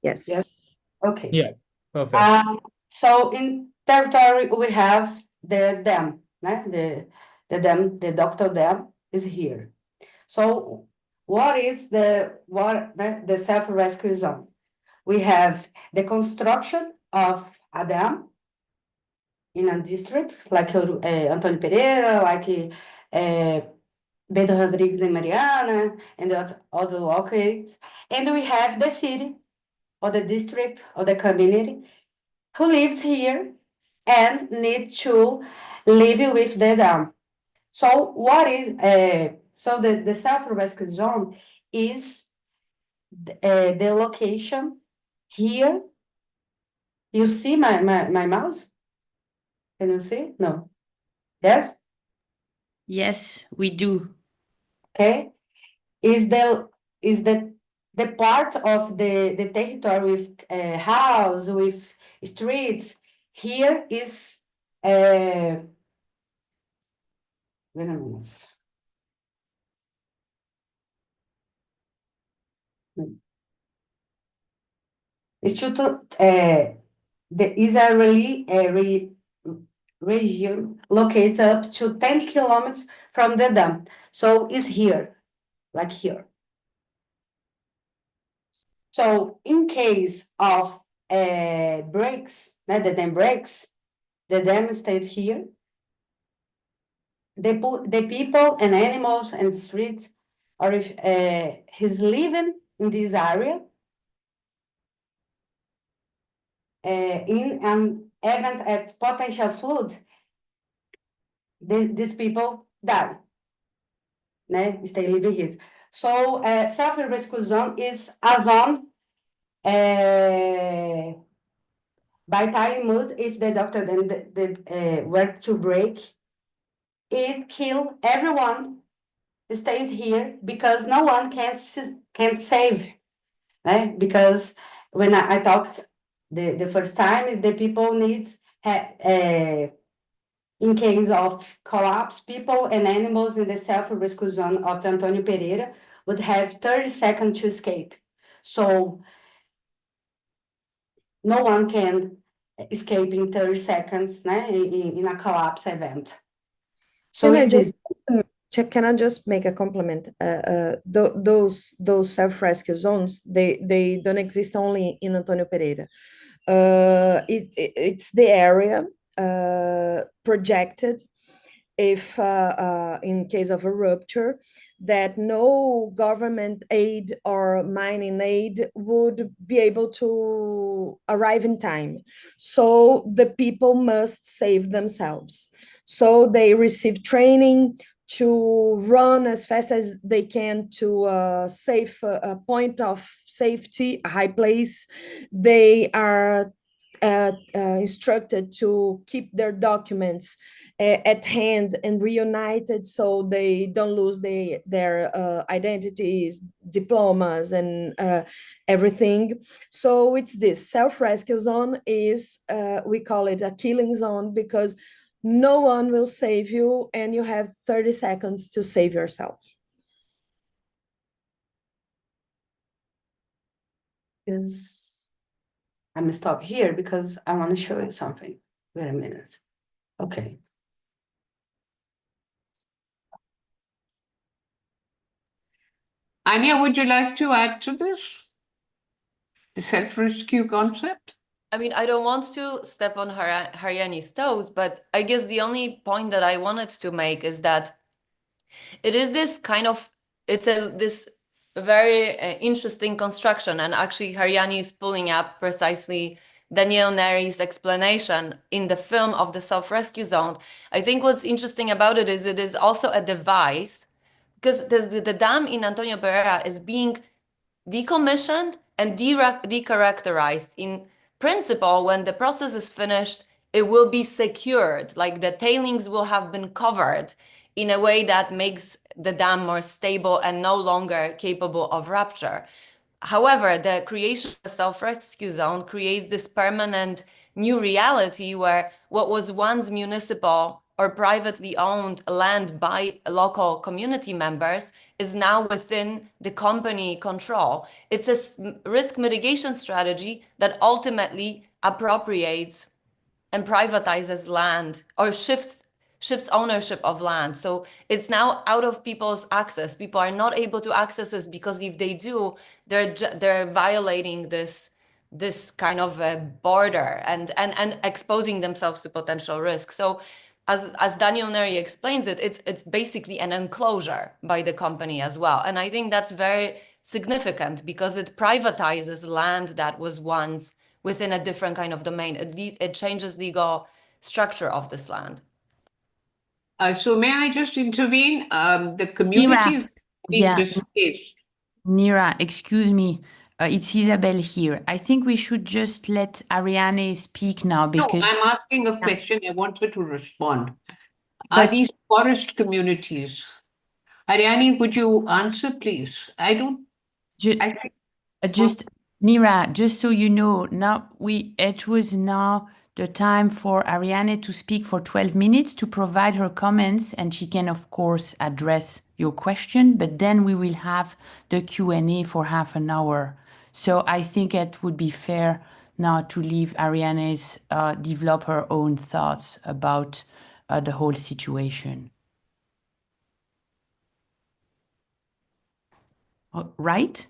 Yes. Yes. Okay. Yeah, perfect. So in territory we have the dam, the dam, the Dr. Dam is here. So what is the self-rescue zone? We have the construction of a dam in a district like Antônio Pereira, like Bento Rodrigues and Mariana, and the other locales. And we have the city or the district or the community who lives here and need to live with the dam. So what is so the self-rescue zone is the location here. You see my mouse? Can you see? No. Yes? Yes, we do. Okay. Is the part of the territory with house, with streets. Here is wait a minute. Instituto, the Israeli region locates up to 10 kilometers from the dam. So it's here, like here. So in case of breaks, the dam breaks, the dam stayed here. The people and animals and streets are he's living in this area. In an event at potential flood, these people die. Stay living here. So self-rescue zone is a zone by time mood if the doctor then the work to break, it kill everyone stayed here because no one can save. Because when I talk the first time, the people needs in case of collapse, people and animals in the self-rescue zone of Antônio Pereira would have 30 seconds to escape. So no one can escape in 30 seconds in a collapse event. So can I just make a compliment? Those self-rescue zones, they don't exist only in Antônio Pereira. It's the area projected if in case of a rupture that no government aid or mining aid would be able to arrive in time. So the people must save themselves. So they receive training to run as fast as they can to a safe point of safety, a high place. They are instructed to keep their documents at hand and reunited so they don't lose their identities, diplomas, and everything. So it's this self-rescue zone is, we call it a killing zone because no one will save you and you have 30 seconds to save yourself. I'm gonna stop here because I want to show you something. Wait a minute. Okay. Anya, would you like to add to this? The self-rescue concept? I mean, I don't want to step on Hariane's toes, but I guess the only point that I wanted to make is that it is this kind of, this very interesting construction. And actually, Hariane is pulling up precisely Daniel Neri's explanation in the film of the self-rescue zone. I think what's interesting about it is also a device, because the dam in Antônio Pereira is being decommissioned and decharacterized. In principle, when the process is finished, it will be secured, like the tailings will have been covered in a way that makes the dam more stable and no longer capable of rupture. However, the creation of a self-rescue zone creates this permanent new reality where what was once municipal or privately owned land by local community members is now within the company control. It's a risk mitigation strategy that ultimately appropriates and privatizes land or shifts ownership of land. So it's now out of people's access. People are not able to access this because if they do, they're violating this kind of a border and exposing themselves to potential risk. So as Daniel Neri explains it, it's basically an enclosure by the company as well. And I think that's very significant because it privatizes land that was once within a different kind of domain. It changes legal structure of this land. So may I just intervene? The communities being yeah. displaced. Nira, excuse me. It's Isabel here. I think we should just let Hariane speak now No, because I'm asking a question. I want her to respond. Are But- these forest communities? Hariane, would you answer, please? I don't. ju- I think just Nira, just so you know, now it was now the time for Hariane to speak for 12 minutes to provide her comments, and she can of course address your question, but then we will have the Q&A for half an hour. So I think it would be fair now to leave Hariane's develop her own thoughts about the whole situation. Right?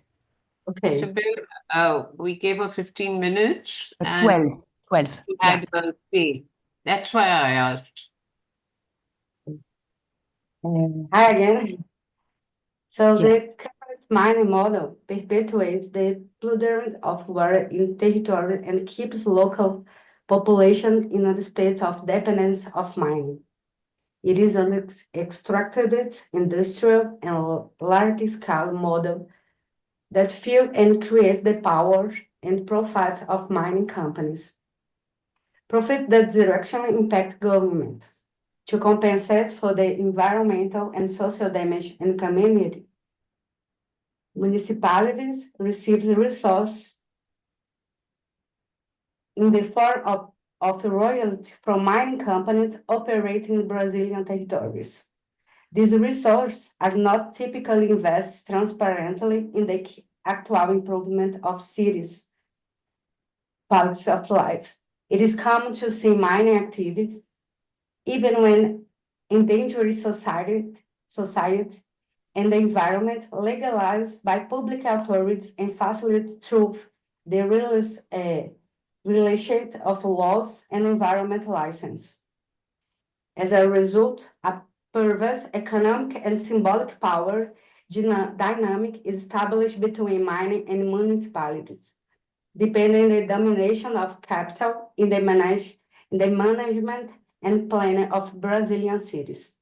Okay. Isabel, we gave her 15 minutes and 12, she had yes. her say. That's why I asked. Hi again. So Yeah. the current mining model perpetuates the plundering of water in territory and keeps local population in a state of dependence of mining. It is an extractivist, industrial, and large-scale model that fuels and creates the power and profits of mining companies. Profit that directly impact governments to compensate for the environmental and social damage in community. Municipalities receive the resource in the form of royalty from mining companies operating in Brazilian territories. These resources are not typically invested transparently in the actual improvement of cities' quality of life. It is common to see mining activities, even when endangering society and the environment, legalized by public authorities and facilitated through the relationship of laws and environment license. As a result, a perverse economic and symbolic power dynamic is established between mining and municipalities, depending on the domination of capital in the management and planning of Brazilian cities.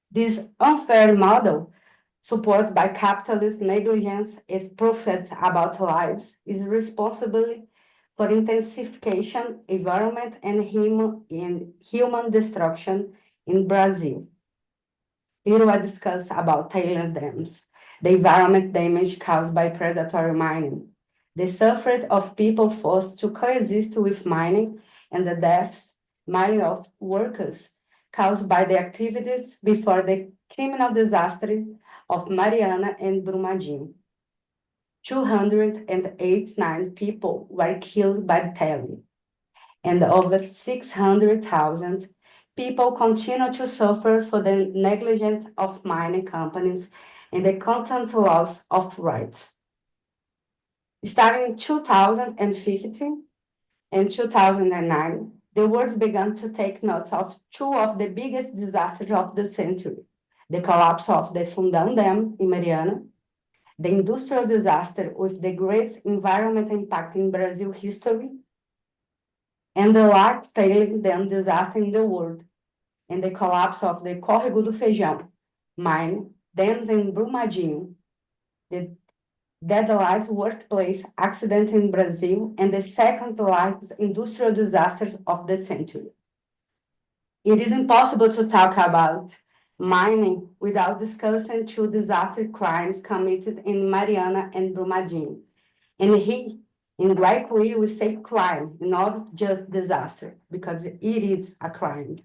This unfair model, supported by capitalist negligence and profits about lives, is responsible for intensification, environment, and human destruction in Brazil. Here we discuss about tailings dams, the environment damage caused by predatory mining, the suffering of people forced to coexist with mining, and the deaths, mainly of workers, caused by the activities before the criminal disaster of Mariana and Brumadinho. 289 people were killed by tailing, and over 600,000 people continue to suffer for the negligence of mining companies and the constant loss of rights. Starting in 2015 and 2009, the world began to take note of two of the biggest disasters of the century: the collapse of the Fundão Dam in Mariana, the industrial disaster with the greatest environmental impact in Brazil history, and the large tailing dam disaster in the world, and the collapse of the Córrego do Feijão mine, dams in Brumadinho, the deadliest workplace accident in Brazil, and the second largest industrial disaster of the century. It is impossible to talk about mining without discussing two disaster crimes committed in Mariana and Brumadinho. And in Guaicuy, we say crime, not just disaster, because it is a crime.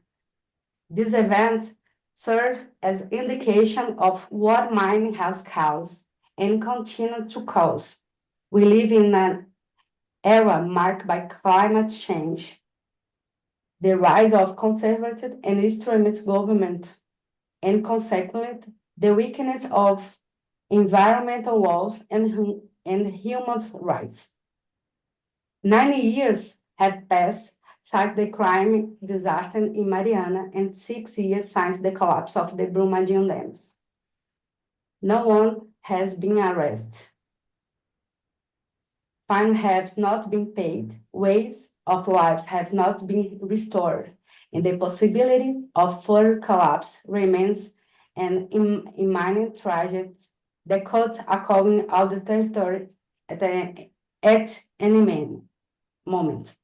These events serve as indication of what mining has caused and continue to cause. We live in an era marked by climate change, the rise of conservative and extremist government, and consequently, the weakness of environmental laws and human rights. 90 years have passed since the crime disaster in Mariana and 6 years since the collapse of the Brumadinho dams. No one has been arrested. Fines have not been paid, ways of lives have not been restored, and the possibility of further collapse remains an imminent tragedy that could occur all the territory at any moment.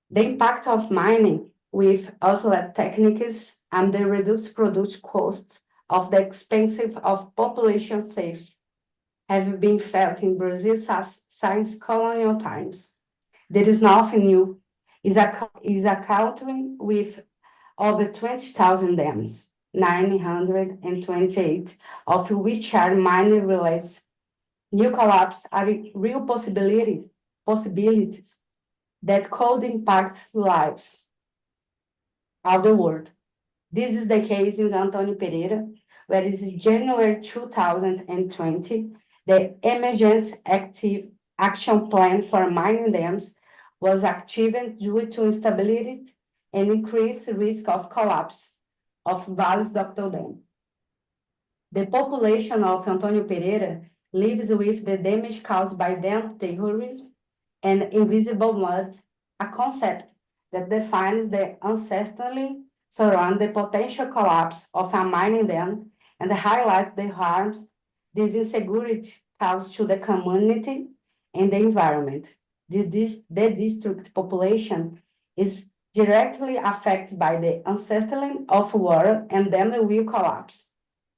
The impact of mining with outlet techniques and the reduced production costs of the expensive of population safe have been felt in Brazil since colonial times. There is nothing new. Is a country with over 20,000 dams, 928 of which are mining related. New collapse are real possibilities that could impact lives of the world. This is the case in Antônio Pereira, where in January 2020, the Emergency Action Plan for Mining Dams was activated due to instability and increased risk of collapse of Vale's Dam. The population of Antônio Pereira lives with the damage caused by dam terrorism and invisible mud, a concept that defines the uncertainty surround the potential collapse of a mining dam and highlights the harms this insecurity causes to the community and the environment. The district population is directly affected by the unsettling of water and then will collapse.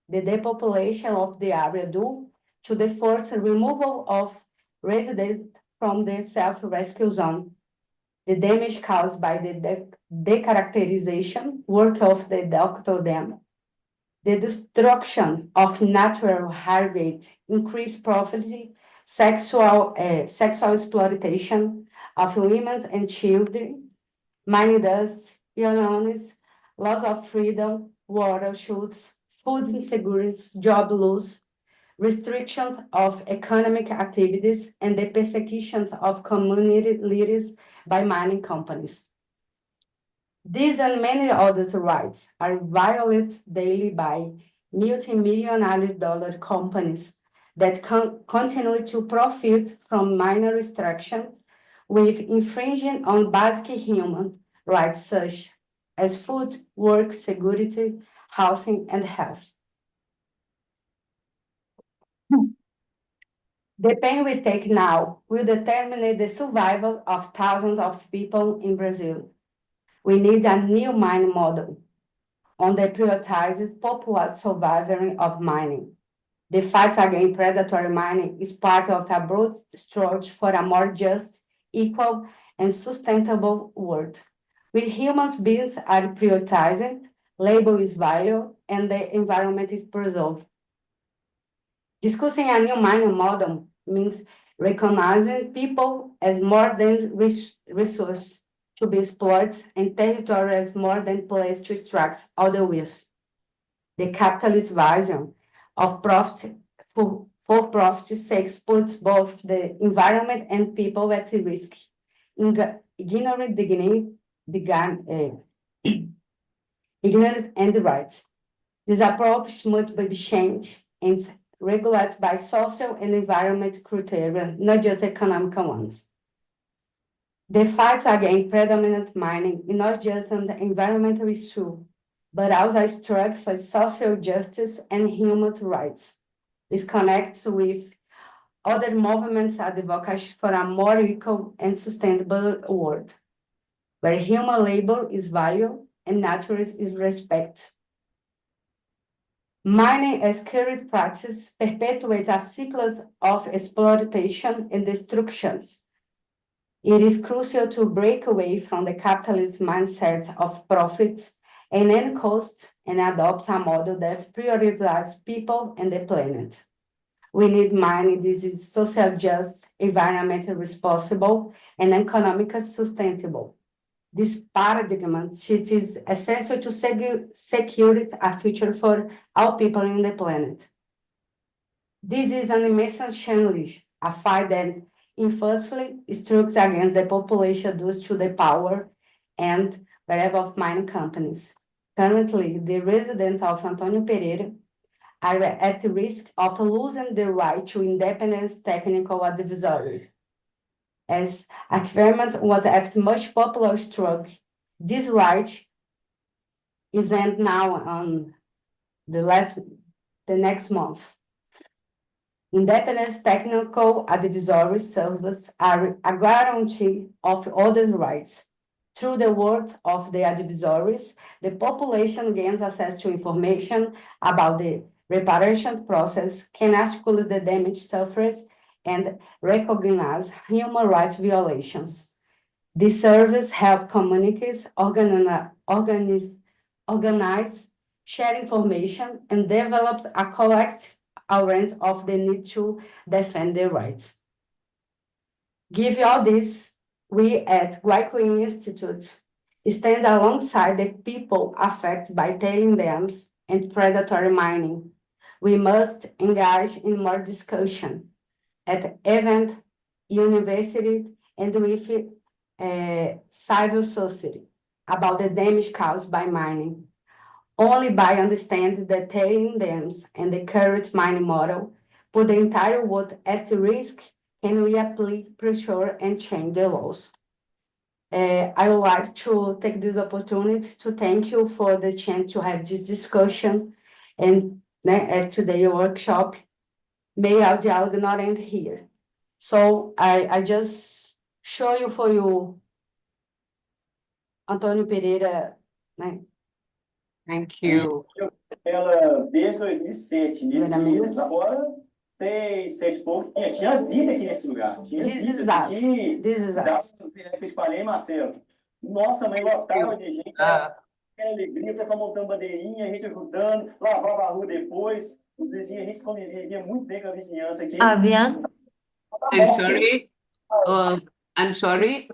The depopulation of the area due to the forced removal of residents from the self-rescue zone. The damage caused by the decharacterization work of the Dam. The destruction of natural habitat, increased poverty, sexual exploitation of women and children, mining dust, illness, loss of freedom, water shoots, food insecurity, job loss, restrictions of economic activities, and the persecutions of community leaders by mining companies. These and many other rights are violated daily by multi-million-dollar companies that continue to profit from minor restrictions with infringing on basic human rights such as food, work, security, housing, and health. The pain we take now will determine the survival of thousands of people in Brazil. We need a new mining model on that prioritizes popular survival of mining. The fight against predatory mining is part of a broad strategy for a more just, equal, and sustainable world, where human beings are prioritized, labor is valued, and the environment is preserved. Discussing a new mining model means recognizing people as more than resources to be exploited and territory as more than place to extract other with. The capitalist vision of profit for profit's sake puts both the environment and people at risk, ignoring ignorance and the rights. This approach must be changed and regulated by social and environmental criteria, not just economic ones. The fight against predominant mining is not just an environmental issue, but also a struggle for social justice and human rights. This connects with other movements advocacy for a more equal and sustainable world, where human labor is valued and nature is respected. Mining as current practice perpetuates a cycle of exploitation and destructions. It is crucial to break away from the capitalist mindset of profits and end costs and adopt a model that prioritizes people and the planet. We need mining this is social just, environmentally responsible, and economically sustainable. This paradigm shift is essential to secure a future for all people in the planet. This is an immense challenge, a fight that infamously strikes against the population due to the power and wherever of mining companies. Currently, the residents of Antônio Pereira are at risk of losing the right to independent technical advisory. As a government was after much popular struggle, this right is end now on the next month. Independent technical advisory services are a guarantee of other rights. Through the work of the advisories, the population gains access to information about the reparation process, can articulate the damage suffered, and recognize human rights violations. This service helps communities organize, share information, and develop a collective awareness of the need to defend their rights. Given all this, we at Guaicuy Institute stand alongside the people affected by tailing dams and predatory mining. We must engage in more discussion at event, university, and with civil society about the damage caused by mining. Only by understanding the tailing dams and the current mining model put the entire world at risk can we apply pressure and change the laws. I would like to take this opportunity to thank you for the chance to have this discussion and at today's workshop. May our dialogue not end here. So I just show you for you Antônio Pereira, né? Thank you. Ela desde 2007, nesse Primeiramente. agora 6, 7 e pouco, tinha vida aqui nesse lugar. Tinha vida aqui. Que eu te falei, Marcelo. Nossa, mãe lotava de gente. Era alegria, o pessoal montando bandeirinha, a gente ajudando, lavava a rua depois. Os vizinhos, a gente convivia muito bem com a vizinhança aqui. Avian, I'm sorry.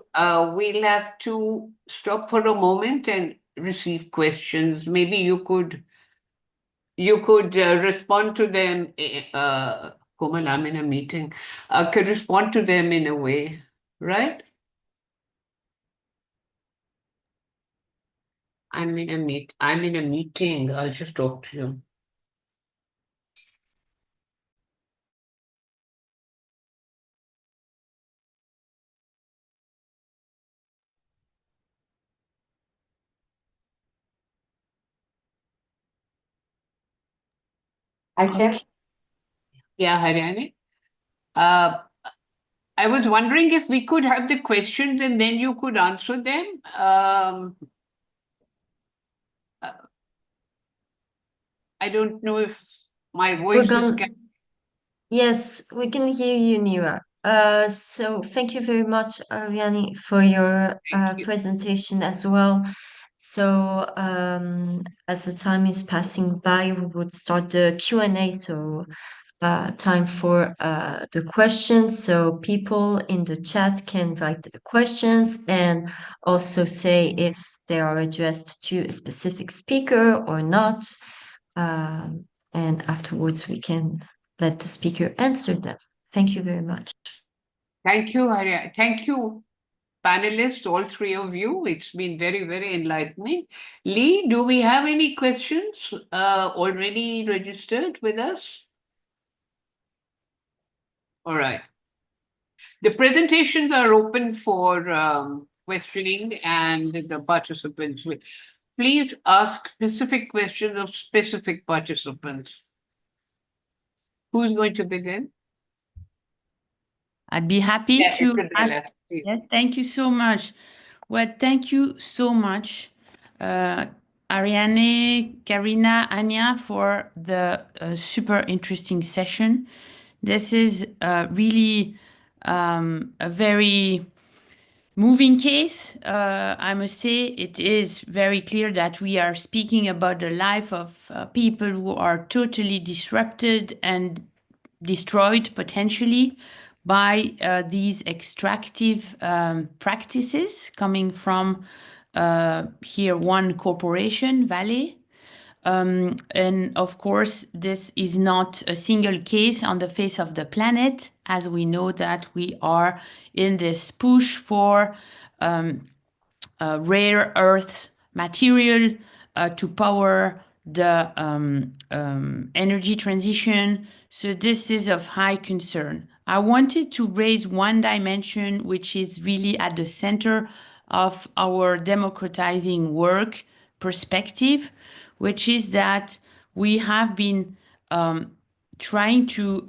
We'll have to stop for a moment and receive questions. Maybe you could respond to them. Komal, I'm in a meeting. Could respond to them in a way, right? I'm in a meeting. I'll just talk to you. I can. Yeah, Hariane. I was wondering if we could have the questions and then you could answer them. I don't know if my voice is... Yes, we can hear you, Nira. So thank you very much, Ariane, for your presentation as well. So as the time is passing by, we would start the Q&A. So time for the questions. So people in the chat can write the questions and also say if they are addressed to a specific speaker or not. And afterwards we can let the speaker answer them. Thank you very much. Thank you, Hariane. Thank you, panelists, all three of you. It's been very, very enlightening. Lee, do we have any questions already registered with us? All right. The presentations are open for questioning, and the participants will please ask specific questions of specific participants. Who's going to begin? I'd be happy to ask. Yes, thank you so much. Well, thank you so much, Ariane, Karina, Anya, for the super interesting session. This is really a very moving case, I must say it is very clear that we are speaking about the life of people who are totally disrupted and destroyed potentially by these extractive practices coming from here one corporation, Vale. And of course, this is not a single case on the face of the planet, as we know that we are in this push for rare earth material to power the energy transition. So this is of high concern. I wanted to raise one dimension which is really at the center of our democratizing work perspective, which is that we have been trying to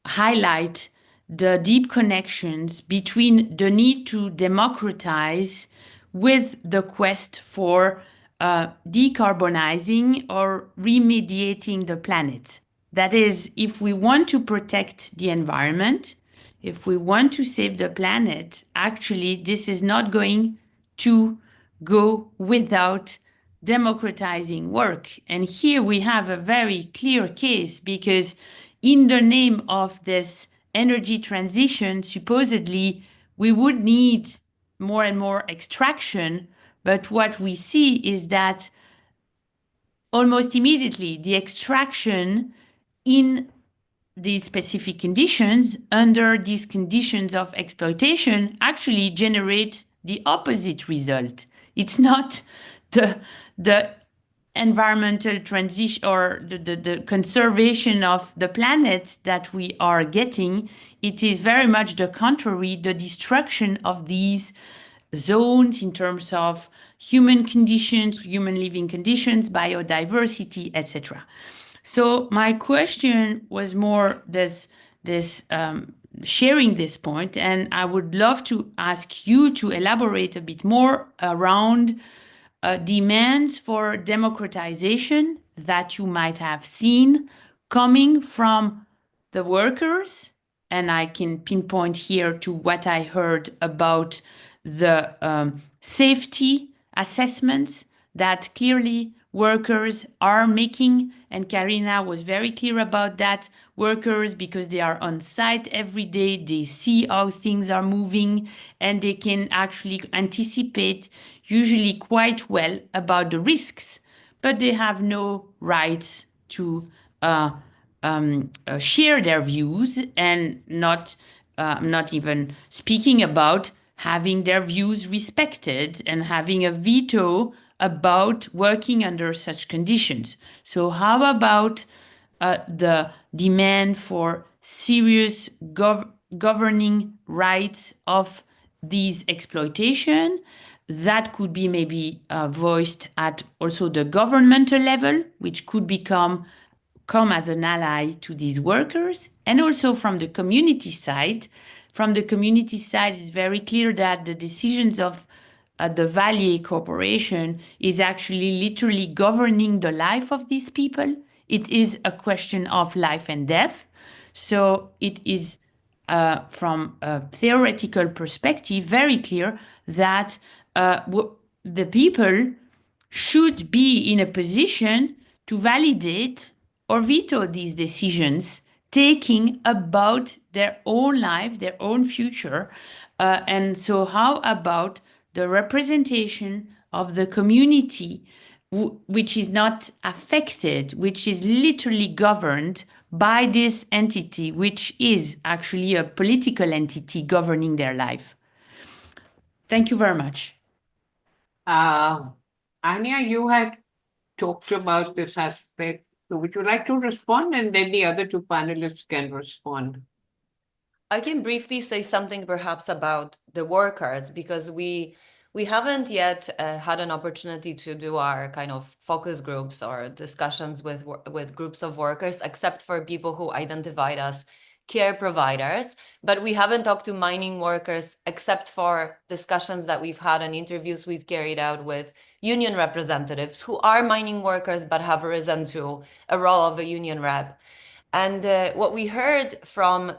highlight the deep connections between the need to democratize with the quest for decarbonizing or remediating the planet. That is, if we want to protect the environment, if we want to save the planet, actually, this is not going to go without democratizing work. And here we have a very clear case because in the name of this energy transition, supposedly we would need more and more extraction. But what we see is that almost immediately the extraction in these specific conditions, under these conditions of exploitation, actually generate the opposite result. It's not the environmental transition or the conservation of the planet that we are getting. It is very much the contrary, the destruction of these zones in terms of human conditions, human living conditions, biodiversity, etc. So my question was more this sharing this point, and I would love to ask you to elaborate a bit more around demands for democratization that you might have seen coming from the workers. And I can pinpoint here to what I heard about the safety assessments that clearly workers are making. And Karina was very clear about that. Workers, because they are on site every day, they see how things are moving and they can actually anticipate usually quite well about the risks, but they have no rights to share their views and not even speaking about having their views respected and having a veto about working under such conditions. So how about the demand for serious governing rights of these exploitation that could be maybe voiced at also the governmental level, which could come as an ally to these workers, and also from the community side. From the community side, it's very clear that the decisions of the Vale Corporation is actually literally governing the life of these people. It is a question of life and death. So it is, from a theoretical perspective, very clear that the people should be in a position to validate or veto these decisions, taking about their own life, their own future. And so how about the representation of the community which is not affected, which is literally governed by this entity, which is actually a political entity governing their life? Thank you very much. Anya, you had talked about this aspect. So would you like to respond? And then the other two panelists can respond. I can briefly say something perhaps about the workers, because we haven't yet had an opportunity to do our kind of focus groups or discussions with groups of workers, except for people who identified as care providers. But we haven't talked to mining workers, except for discussions that we've had and interviews we've carried out with union representatives who are mining workers but have risen to a role of a union rep. And what we heard from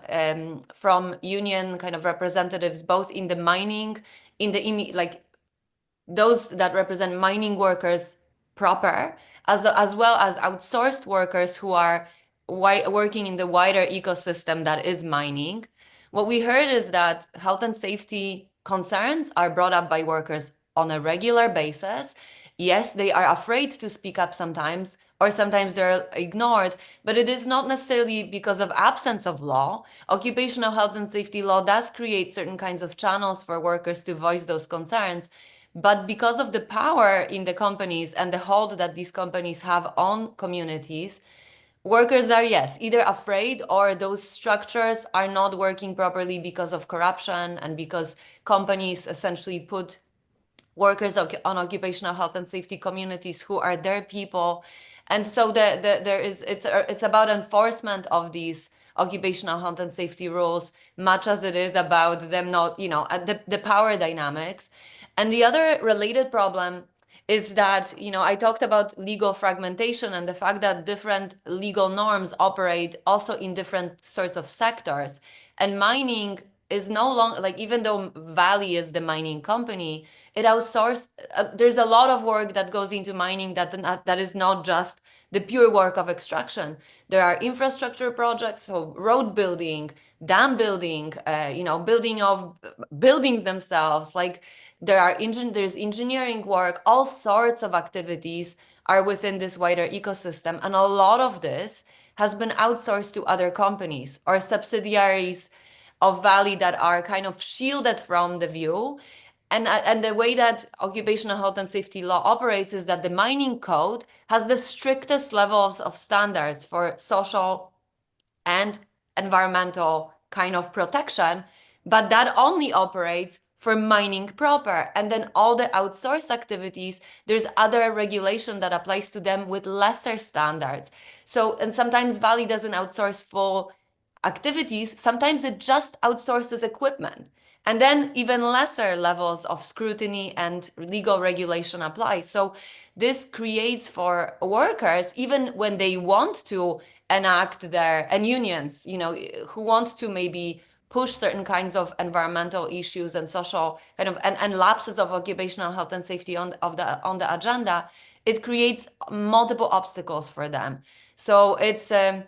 union kind of representatives, both in the mining, in the like those that represent mining workers proper, as well as outsourced workers who are working in the wider ecosystem that is mining. What we heard is that health and safety concerns are brought up by workers on a regular basis. Yes, they are afraid to speak up sometimes, or sometimes they're ignored, but it is not necessarily because of absence of law. Occupational health and safety law does create certain kinds of channels for workers to voice those concerns. But because of the power in the companies and the hold that these companies have on communities, workers are, yes, either afraid, or those structures are not working properly because of corruption and because companies essentially put workers on occupational health and safety communities who are their people. And so it's about enforcement of these occupational health and safety rules, much as it is about them not, the power dynamics. And the other related problem is that, I talked about legal fragmentation and the fact that different legal norms operate also in different sorts of sectors. And mining is no longer, like, even though Vale is the mining company, it outsourced. There's a lot of work that goes into mining that is not just the pure work of extraction. There are infrastructure projects, so road building, dam building, building of buildings themselves. Like, there's engineering work, all sorts of activities are within this wider ecosystem, and a lot of this has been outsourced to other companies or subsidiaries of Vale that are kind of shielded from the view. And the way that occupational health and safety law operates is that the mining code has the strictest levels of standards for social and environmental kind of protection, but that only operates for mining proper. And then all the outsourced activities, there's other regulation that applies to them with lesser standards. So, and sometimes Vale doesn't outsource full activities, sometimes it just outsources equipment. And then even lesser levels of scrutiny and legal regulation apply. So this creates for workers, even when they want to enact and unions, who want to maybe push certain kinds of environmental issues and social kind of and lapses of occupational health and safety on the agenda, it creates multiple obstacles for them. So it's the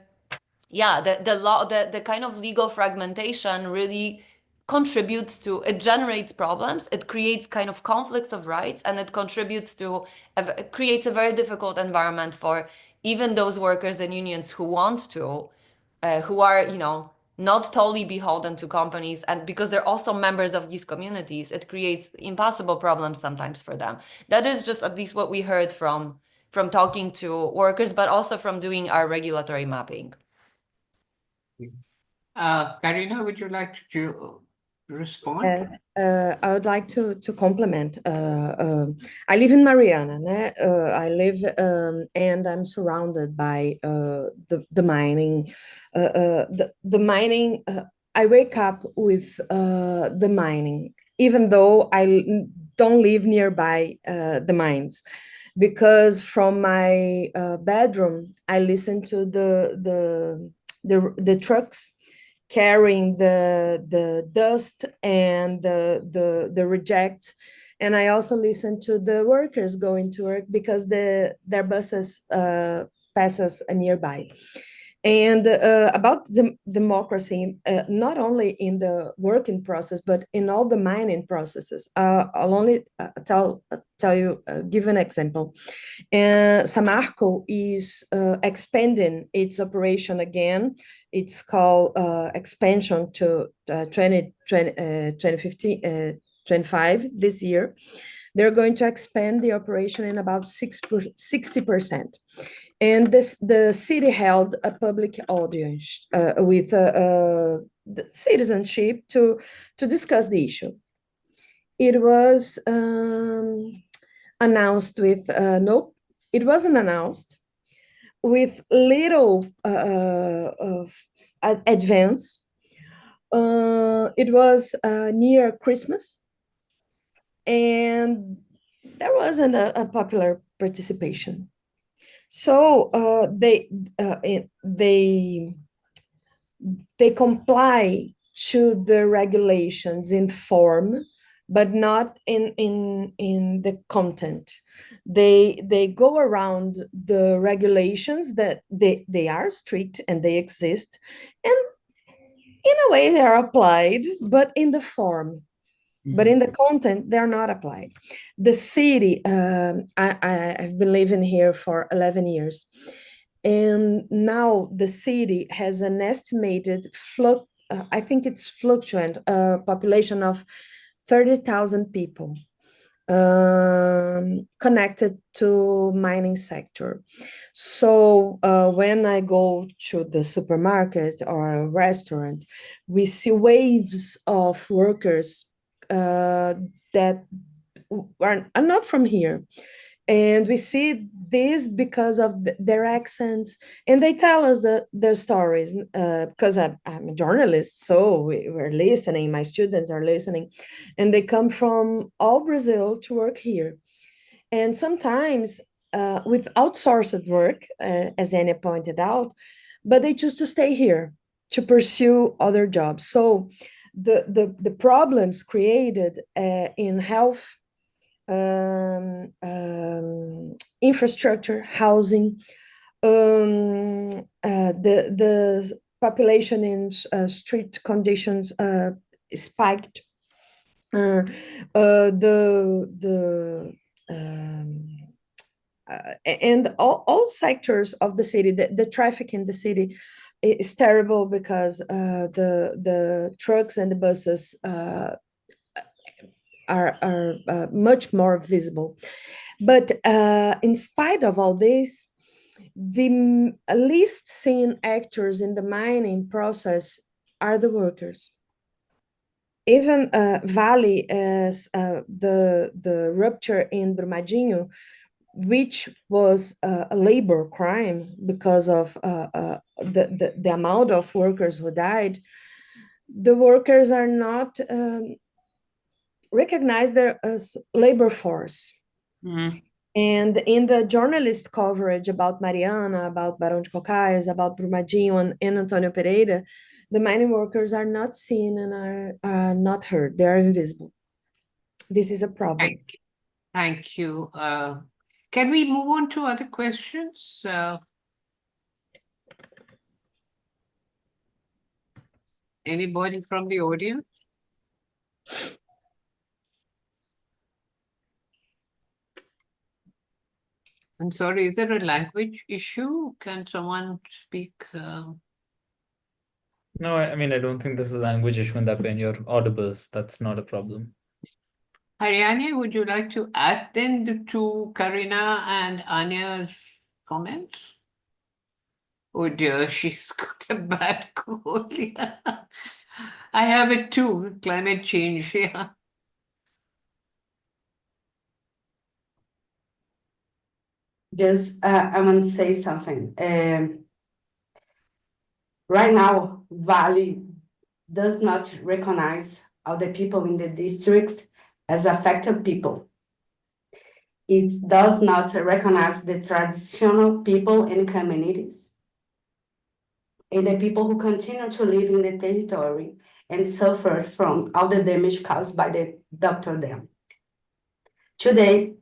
law, the kind of legal fragmentation really contributes to, it generates problems, it creates kind of conflicts of rights, and it contributes to, it creates a very difficult environment for even those workers and unions who want to, who are, not totally beholden to companies, and because they're also members of these communities, it creates impossible problems sometimes for them. That is just at least what we heard from talking to workers, but also from doing our regulatory mapping. Karina, would you like to respond? Yes, I would like to complement. I live in Mariana, né? I live and I'm surrounded by the mining. The mining. I wake up with the mining, even though I don't live nearby the mines, because from my bedroom I listen to the trucks carrying the dust and the rejects. And I also listen to the workers going to work because their buses passes nearby. And about the democracy, not only in the working process, but in all the mining processes. I'll only tell you, give an example. Samarco is expanding its operation again. It's called expansion to 2025 this year. They're going to expand the operation in about 60%. And the city held a public audience with the citizenship to discuss the issue. It was announced with it wasn't announced with little advance. It was near Christmas, and there wasn't a popular participation. So they comply to the regulations in form, but not in the content. They go around the regulations that they are strict and they exist, and in a way they are applied, but in the form. But in the content, they're not applied. The city, I've been living here for 11 years. And now the city has an estimated, I think it's fluctuant, population of 30,000 people connected to mining sector. So when I go to the supermarket or a restaurant, we see waves of workers that are not from here. And we see this because of their accents, and they tell us their stories. Because I'm a journalist, so we're listening. My students are listening, and they come from all Brazil to work here. And sometimes with outsourced work, as Anya pointed out, but they choose to stay here to pursue other jobs. So the problems created in health, infrastructure, housing, the population in street conditions spiked. And all sectors of the city, the traffic in the city is terrible because the trucks and the buses are much more visible. But in spite of all this, the least seen actors in the mining process are the workers. Even Vale, as the rupture in Brumadinho, which was a labor crime because of the amount of workers who died, the workers are not recognized there as labor force. And in the journalist coverage about Mariana, about Barão de Cocais, about Brumadinho and Antônio Pereira, the mining workers are not seen and are not heard. They are invisible. This is a problem. Thank you. Can we move on to other questions? Anybody from the audience? I'm sorry, is there a language issue? Can someone speak? No, I mean, I don't think there's a language issue in that way, and you're audible, so that's not a problem. Hariane, would you like to add then to Karina and Anya's comments? Oh dear, she's got a bad cold. I have it too, climate change, yeah. Just, I want to say something. Right now, Vale does not recognize all the people in the district as affected people. It does not recognize the traditional people and communities and the people who continue to live in the territory and suffer from all the damage caused by the Dr. Dam. Today,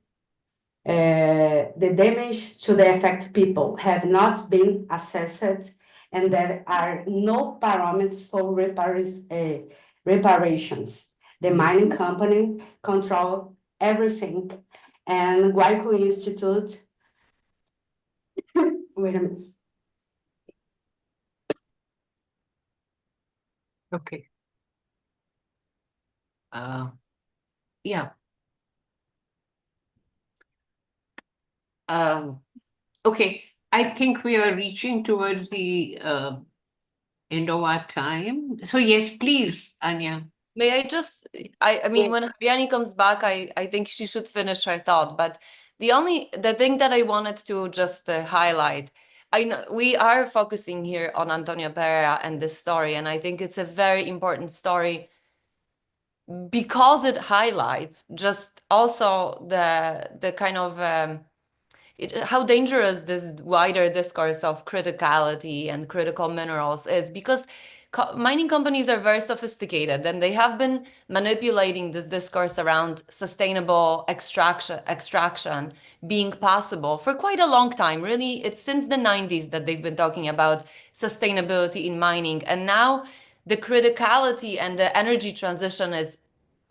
the damage to the affected people have not been assessed, and there are no parameters for reparations. The mining company control everything, and Guaicuy Institute. Wait a minute. Okay. Yeah. Okay, I think we are reaching towards the end of our time. So yes, please, Anya. May I just, I mean, when Hariane comes back, I think she should finish her thought. But the thing that I wanted to just highlight, I know we are focusing here on Antônio Pereira and this story, and I think it's a very important story because it highlights just also the kind of how dangerous this wider discourse of criticality and critical minerals is, because mining companies are very sophisticated, and they have been manipulating this discourse around sustainable extraction being possible for quite a long time. Really, it's since the 90s that they've been talking about sustainability in mining, and now the criticality and the energy transition is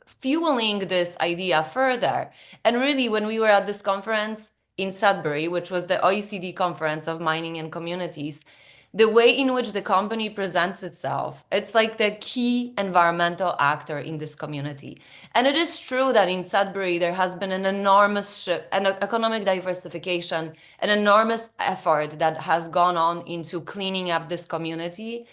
fueling this idea further. And really, when we were at this conference in Sudbury, which was the OECD conference of mining and communities, the way in which the company presents itself, it's like the key environmental actor in this community. And it is true that in Sudbury, there has been an enormous shift and economic diversification, an enormous effort that has gone on into cleaning up this community.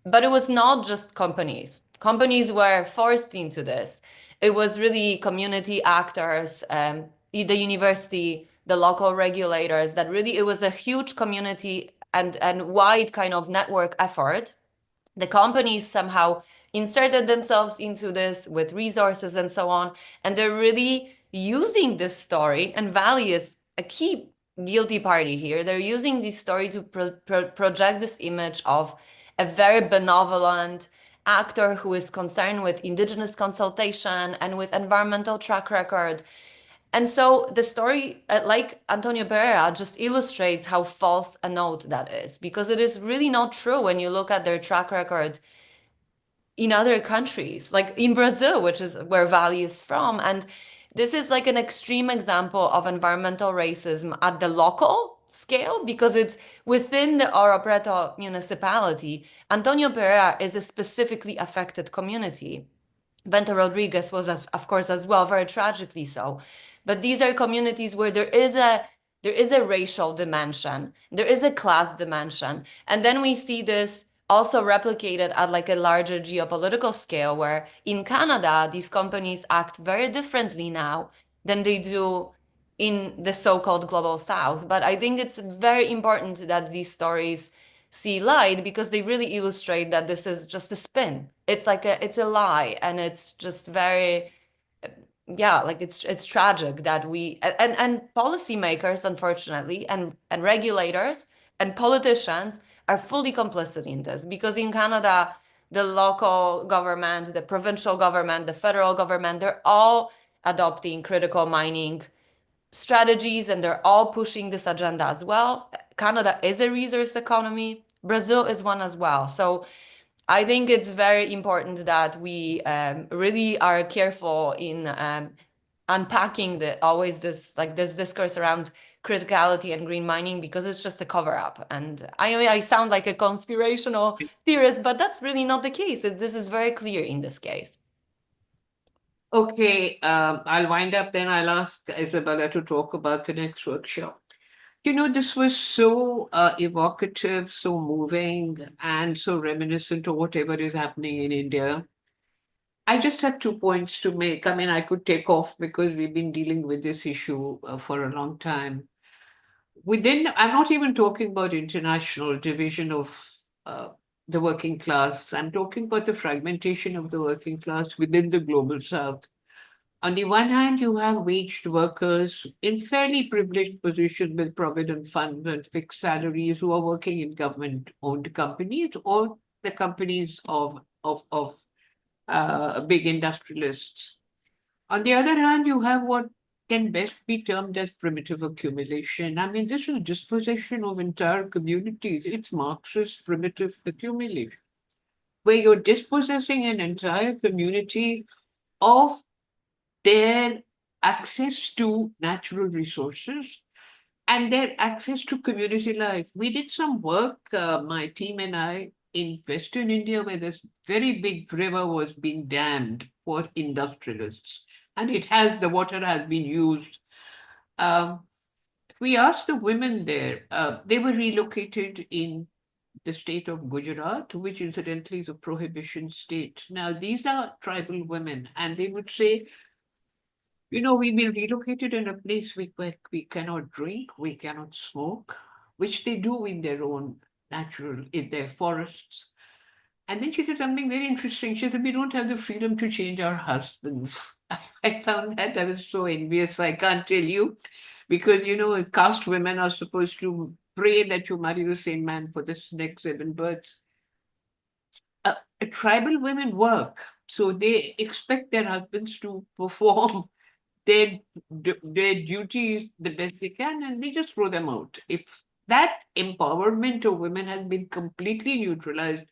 But it was not just companies. Companies were forced into this. It was really community actors, the university, the local regulators, that really, it was a huge community and wide kind of network effort. The companies somehow inserted themselves into this with resources and so on, and they're really using this story, and Vale is a key guilty party here. They're using this story to project this image of a very benevolent actor who is concerned with indigenous consultation and with environmental track record. And so the story, like Antônio Pereira, just illustrates how false a note that is, because it is really not true when you look at their track record in other countries, like in Brazil, which is where Vale is from. And this is like an extreme example of environmental racism at the local scale, because it's within the Ouro Preto municipality. Antônio Pereira is a specifically affected community. Bento Rodrigues was, of course, as well, very tragically so. But these are communities where there is a racial dimension, there is a class dimension. And then we see this also replicated at like a larger geopolitical scale, where in Canada, these companies act very differently now than they do in the so-called global south. But I think it's very important that these stories see light, because they really illustrate that this is just a spin. It's like it's a lie, and it's just very, yeah, like it's tragic that we and policymakers, unfortunately, and regulators and politicians are fully complicit in this, because in Canada, the local government, the provincial government, the federal government, they're all adopting critical mining strategies, and they're all pushing this agenda as well. Canada is a resource economy. Brazil is one as well. So I think it's very important that we really are careful in unpacking this discourse around criticality and green mining, because it's just a cover-up. And I sound like a conspirational theorist, but that's really not the case. This is very clear in this case. Okay, I'll wind up, then I'll ask Isabella to talk about the next workshop. You know, this was so evocative, so moving, and so reminiscent of whatever is happening in India. I just had 2 points to make. I mean, I could take off because we've been dealing with this issue for a long time. I'm not even talking about international division of the working class. I'm talking about the fragmentation of the working class within the global south. On the one hand, you have waged workers in fairly privileged positions with provident funds and fixed salaries who are working in government-owned companies or the companies of big industrialists. On the other hand, you have what can best be termed as primitive accumulation. I mean, this is dispossession of entire communities. It's Marxist primitive accumulation, where you're dispossessing an entire community of their access to natural resources and their access to community life. We did some work, my team and I, in Western India, where this very big river was being dammed for industrialists, and the water has been used. We asked the women there, they were relocated in the state of Gujarat, which incidentally is a prohibition state. Now, these are tribal women, and they would say, you know, we've been relocated in a place where we cannot drink, we cannot smoke, which they do in their forests. And then she said something very interesting. She said, we don't have the freedom to change our husbands. I found that I was so envious, I can't tell you. Because, caste women are supposed to pray that you marry the same man for the next 7 births. Tribal women work, so they expect their husbands to perform their duties the best they can, and they just throw them out. If that empowerment of women has been completely neutralized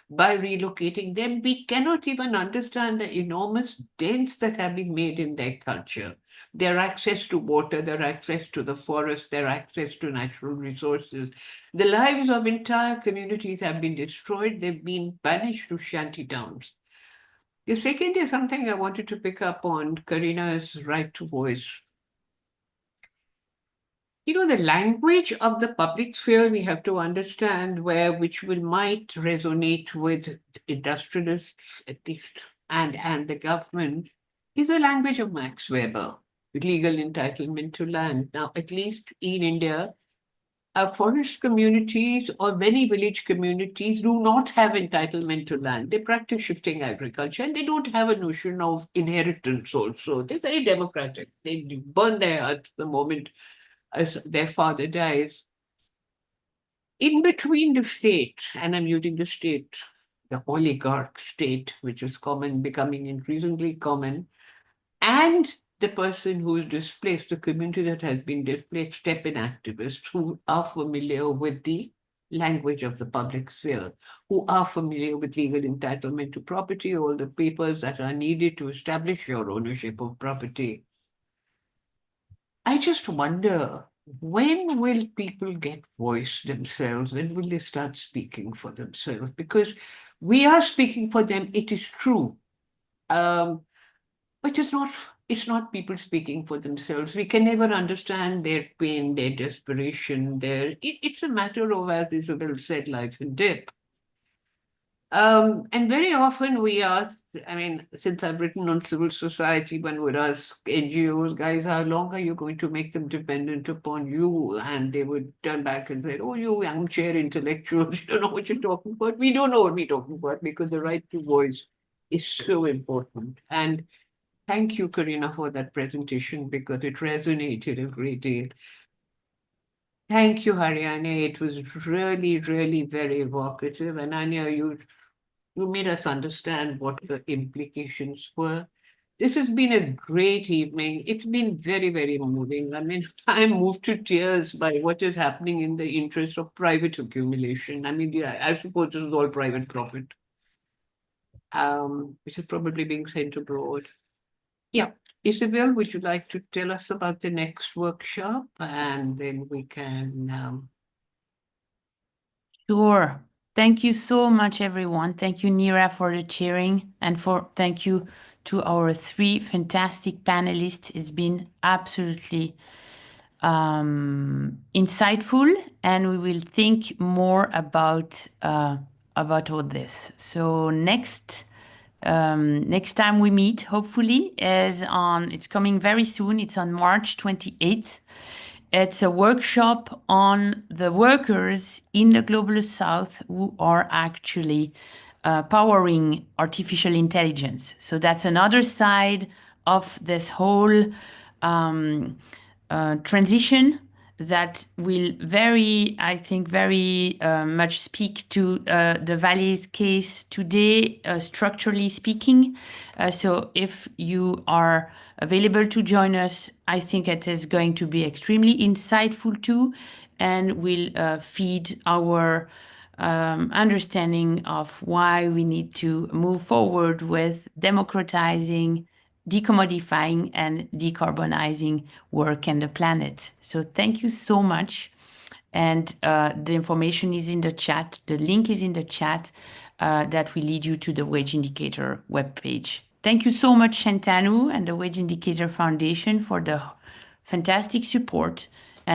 by relocating them, we cannot even understand the enormous dents that have been made in their culture. Their access to water, their access to the forest, their access to natural resources. The lives of entire communities have been destroyed. They've been banished to shanty towns. The second is something I wanted to pick up on, Karina's right to voice. The language of the public sphere we have to understand which might resonate with industrialists at least and the government is the language of Max Weber, legal entitlement to land. Now, at least in India, forest communities or many village communities do not have entitlement to land. They practice shifting agriculture and they don't have a notion of inheritance also. They're very democratic. They burn their earth the moment as their father dies. In between the state, and I'm using the state, the oligarch state, which is becoming increasingly common, and the person who is displaced, the community that has been displaced, step in activists who are familiar with the language of the public sphere, who are familiar with legal entitlement to property, all the papers that are needed to establish your ownership of property. I just wonder, when will people get voice themselves? When will they start speaking for themselves? Because we are speaking for them, it is true. But it's not people speaking for themselves. We can never understand their pain, their desperation, it's a matter of, as Isabel said, life and death. And very often we ask, since I've written on civil society, one would ask NGOs, guys, how long are you going to make them dependent upon you? And they would turn back and say, oh, you armchair intellectuals, you don't know what you're talking about. We don't know what we're talking about because the right to voice is so important. And thank you, Karina, for that presentation because it resonated a great deal. Thank you, Hariane. It was really, really very evocative. And Anya, you made us understand what the implications were. This has been a great evening. It's been very, very moving. I'm moved to tears by what is happening in the interest of private accumulation. I suppose this is all private profit, which is probably being sent abroad. Yeah. Isabel, would you like to tell us about the next workshop? And then we can... Sure. Thank you so much, everyone. Thank you, Nira, for the cheering, and thank you to our 3 fantastic panelists. It's been absolutely insightful, and we will think more about all this. So next time we meet, hopefully, it's coming very soon. It's on March 28th. It's a workshop on the workers in the Global South who are actually powering artificial intelligence. So that's another side of this whole transition that will very much speak to the Vale's case today, structurally speaking. So if you are available to join us, I think it is going to be extremely insightful too, and will feed our understanding of why we need to move forward with democratizing, decommodifying, and decarbonizing work and the planet. So thank you so much. And the information is in the chat. The link is in the chat that will lead you to the WageIndicator webpage. Thank you so much, Shantanu and the WageIndicator Foundation for the fantastic support.